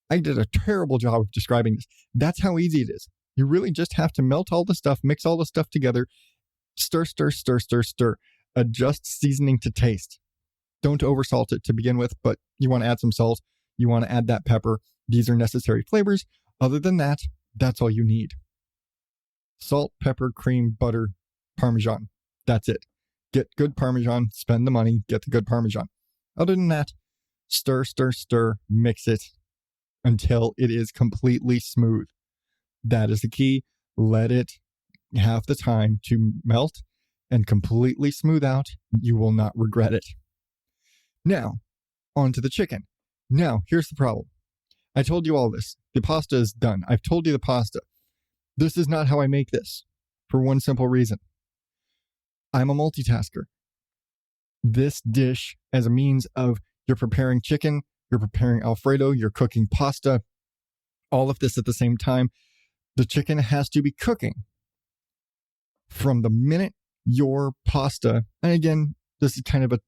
I did a terrible job of describing this. That's how easy it is. You really just have to melt all the stuff, mix all the stuff together, stir, adjust seasoning to taste. Don't oversalt it to begin with, but you want to add some salt. You want to add that pepper. These are necessary flavors. Other than that, that's all you need. Salt, pepper, cream, butter, Parmesan. That's it. Get good Parmesan, spend the money, get the good Parmesan. Other than that, stir, mix it until it is completely smooth. That is the key. Let it have the time to melt and completely smooth out. You will not regret it. Now, on to the chicken. Now, here's the problem. I told you all this. The pasta is done. I've told you the pasta. This is not how I make this for one simple reason. I'm a multitasker. This dish, as a means of you're preparing chicken, you're preparing Alfredo, you're cooking pasta, all of this at the same time. The chicken has to be cooking from the minute your pasta, and again, this is kind of a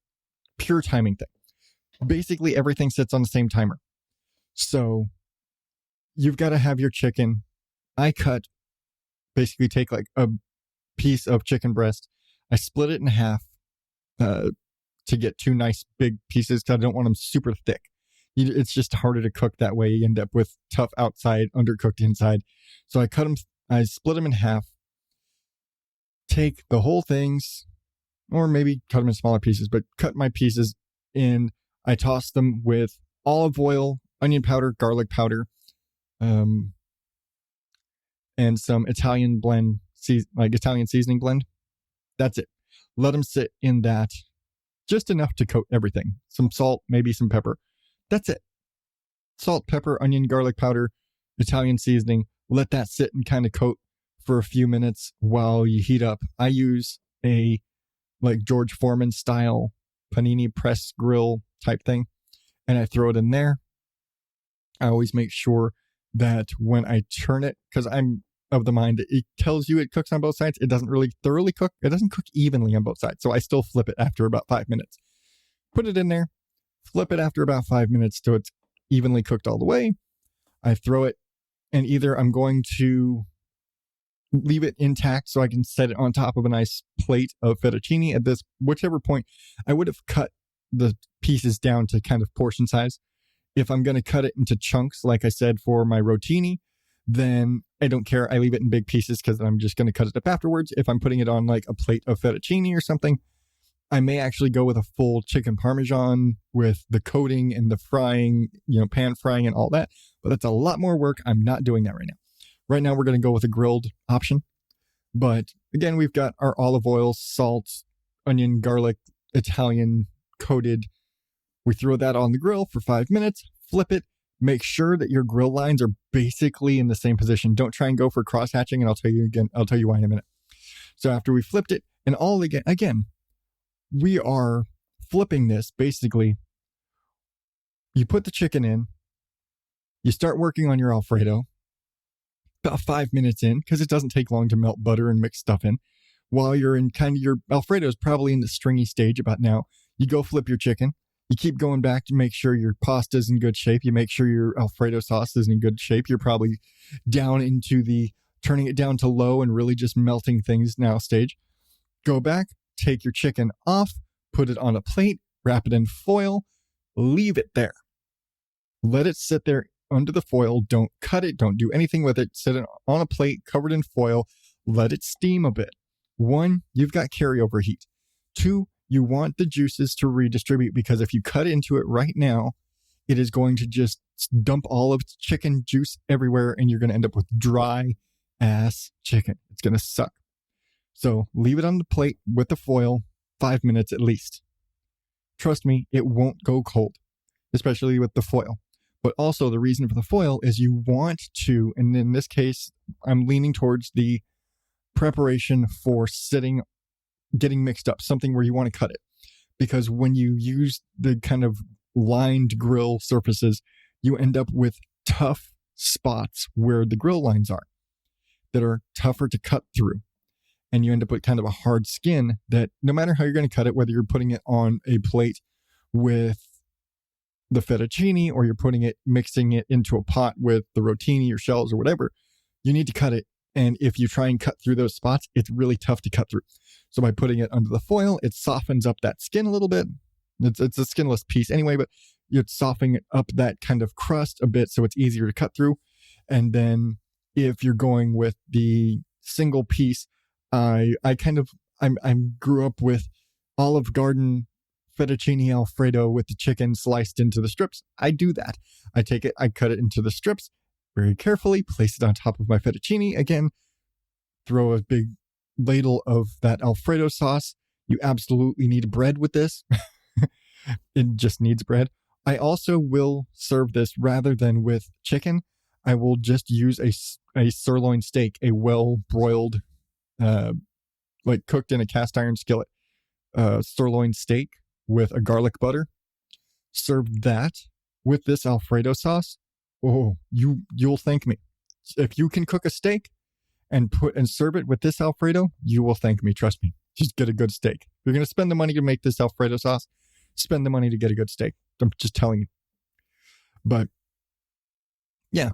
pure timing thing. Basically, everything sits on the same timer. So you've got to have your chicken. I basically take like a piece of chicken breast. I split it in half to get two nice big pieces because I don't want them super thick. It's just harder to cook that way. You end up with tough outside, undercooked inside. So I split them in half, take the whole things, or maybe cut them in smaller pieces, but cut my pieces in. I toss them with olive oil, onion powder, garlic powder, and some Italian Italian seasoning blend. That's it. Let them sit in that just enough to coat everything. Some salt, maybe some pepper. That's it. Salt, pepper, onion, garlic powder, Italian seasoning. Let that sit and kind of coat for a few minutes while you heat up. I use a like George Foreman style panini press grill type thing, and I throw it in there. I always make sure that when I turn it, because I'm of the mind that it tells you it cooks on both sides, it doesn't really thoroughly cook. It doesn't cook evenly on both sides. So I still flip it after about 5 minutes. Put it in there, flip it after about 5 minutes till it's evenly cooked all the way. I throw it, and either I'm going to leave it intact so I can set it on top of a nice plate of fettuccine. At this, whichever point, I would have cut the pieces down to kind of portion size. If I'm going to cut it into chunks, like I said, for my rotini, then I don't care. I leave it in big pieces because I'm just going to cut it up afterwards. If I'm putting it on like a plate of fettuccine or something, I may actually go with a full chicken Parmesan with the coating and the frying, pan frying and all that. But that's a lot more work. I'm not doing that right now. Right now, we're going to go with a grilled option. But again, we've got our olive oil, salt, onion, garlic, Italian coated. We throw that on the grill for 5 minutes, flip it, make sure that your grill lines are basically in the same position. Don't try and go for cross hatching, and I'll tell you why in a minute. So after we flipped it, and again, we are flipping this basically. You put the chicken in, you start working on your Alfredo, about 5 minutes in, because it doesn't take long to melt butter and mix stuff in. while you're in kind of your Alfredo is probably in the stringy stage about now. You go flip your chicken. You keep going back to make sure your pasta is in good shape. You make sure your Alfredo sauce is in good shape. You're probably down into the turning it down to low and really just melting things now stage. Go back, take your chicken off, put it on a plate, wrap it in foil, leave it there. Let it sit there under the foil. Don't cut it. Don't do anything with it. Sit it on a plate covered in foil. Let it steam a bit. 1, you've got carryover heat. 2, you want the juices to redistribute, because if you cut into it right now, it is going to just dump all of its chicken juice everywhere, and you're going to end up with dry ass chicken. It's going to suck. So leave it on the plate with the foil 5 minutes at least. Trust me, it won't go cold, especially with the foil. But also the reason for the foil is you want to, and in this case, I'm leaning towards the preparation for getting mixed up, something where you want to cut it. Because when you use the kind of lined grill surfaces, you end up with tough spots where the grill lines are that are tougher to cut through. And you end up with kind of a hard skin that no matter how you're going to cut it, whether you're putting it on a plate with the fettuccine or you're mixing it into a pot with the rotini or shells or whatever, you need to cut it. And if you try and cut through those spots, it's really tough to cut through. So by putting it under the foil, it softens up that skin a little bit. It's a skinless piece anyway, but you're softening up that kind of crust a bit so it's easier to cut through. And then if you're going with the single piece, I grew up with Olive Garden fettuccine Alfredo with the chicken sliced into the strips. I do that. I take it, I cut it into the strips very carefully, place it on top of my fettuccine again, throw a big ladle of that Alfredo sauce. You absolutely need bread with this. It just needs bread. I also will serve this rather than with chicken. I will just use a sirloin steak, a well-broiled, like cooked in a cast iron skillet, sirloin steak with a garlic butter. Serve that with this Alfredo sauce. Oh, you'll thank me. If you can cook a steak and serve it with this Alfredo, you will thank me. Trust me. Just get a good steak. If you're going to spend the money to make this Alfredo sauce, spend the money to get a good steak. I'm just telling you. But yeah,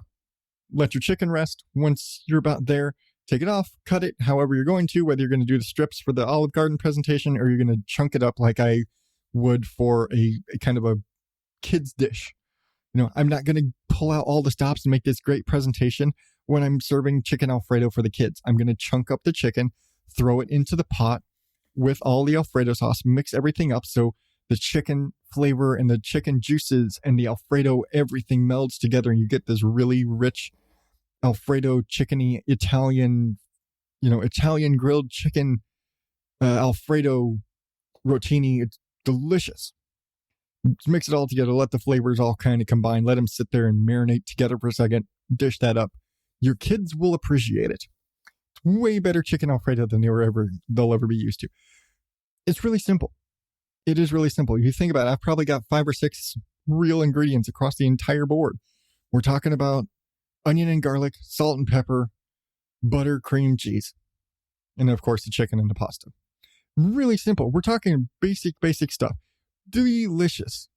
let your chicken rest. Once you're about there, take it off, cut it however you're going to, whether you're going to do the strips for the Olive Garden presentation or you're going to chunk it up like I would for a kind of a kid's dish. You know, I'm not going to pull out all the stops and make this great presentation when I'm serving chicken Alfredo for the kids. I'm going to chunk up the chicken, throw it into the pot with all the Alfredo sauce, mix everything up so the chicken flavor and the chicken juices and the Alfredo, everything melds together and you get this really rich Alfredo chickeny Italian grilled chicken Alfredo rotini. It's delicious. Just mix it all together, let the flavors all kind of combine, let them sit there and marinate together for a second, dish that up. Your kids will appreciate it. It's way better chicken Alfredo than they'll ever be used to. It's really simple. It is really simple. If you think about it, I've probably got 5 or 6 real ingredients across the entire board. We're talking about onion and garlic, salt and pepper, butter, cream, cheese, and of course the chicken and the pasta. Really simple. We're talking basic stuff. Delicious.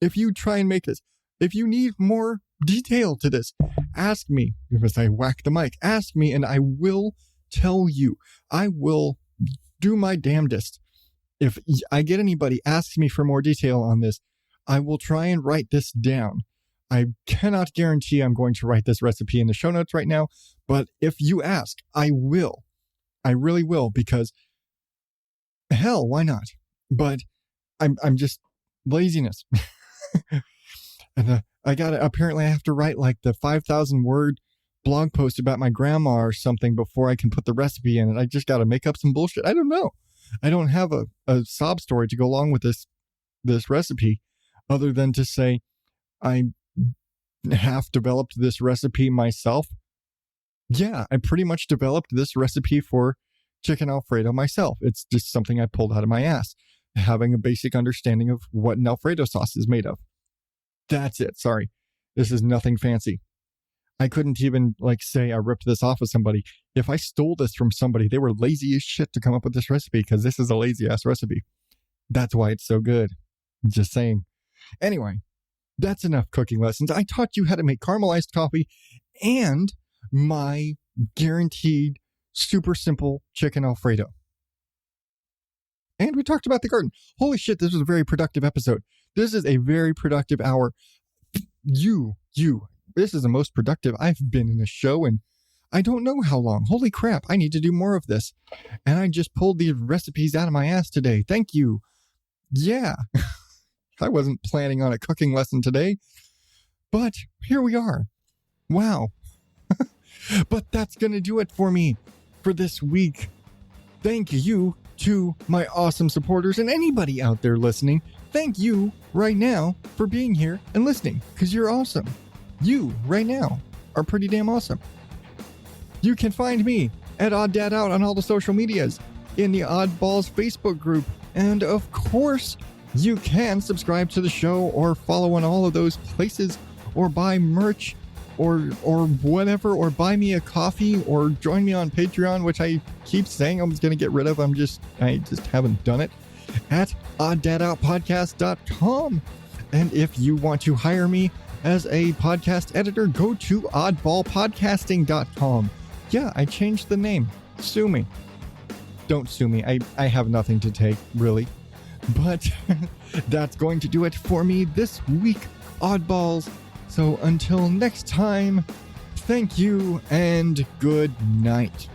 If you try and make this, if you need more detail to this, ask me. As I whack the mic, ask me and I will tell you. I will do my damnedest. If I get anybody asks me for more detail on this, I will try and write this down. I cannot guarantee I'm going to write this recipe in the show notes right now, but if you ask, I will. I really will, because hell, why not? But I'm just laziness. And apparently I have to write like the 5,000 word blog post about my grandma or something before I can put the recipe in it. I just got to make up some bullshit. I don't know. I don't have a sob story to go along with this recipe other than to say I half developed this recipe myself. Yeah, I pretty much developed this recipe for chicken Alfredo myself. It's just something I pulled out of my ass, having a basic understanding of what an Alfredo sauce is made of. That's it. Sorry. This is nothing fancy. I couldn't even say I ripped this off of somebody. if I stole this from somebody, they were lazy as shit to come up with this recipe because this is a lazy ass recipe. That's why it's so good. Just saying. Anyway, that's enough cooking lessons. I taught you how to make caramelized coffee and my guaranteed super simple chicken Alfredo. And we talked about the garden. Holy shit, this was a very productive episode. This is a very productive hour. This is the most productive I've been in a show in I don't know how long. Holy crap, I need to do more of this. And I just pulled these recipes out of my ass today. Thank you. Yeah. I wasn't planning on a cooking lesson today, but here we are. Wow. But that's going to do it for me for this week. Thank you to my awesome supporters and anybody out there listening. Thank you right now for being here and listening because you're awesome. You right now are pretty damn awesome. You can find me at Odd Dad Out on all the social medias, in the Oddballs Facebook group, and of course, you can subscribe to the show or follow on all of those places or buy merch or whatever, or buy me a coffee or join me on Patreon, which I keep saying I was going to get rid of. I just haven't done it, at oddadoutpodcast.com. And if you want to hire me as a podcast editor, go to oddballpodcasting.com. Yeah, I changed the name. Sue me. Don't sue me. I have nothing to take, really. But that's going to do it for me this week, Oddballs. So until next time, thank you and good night.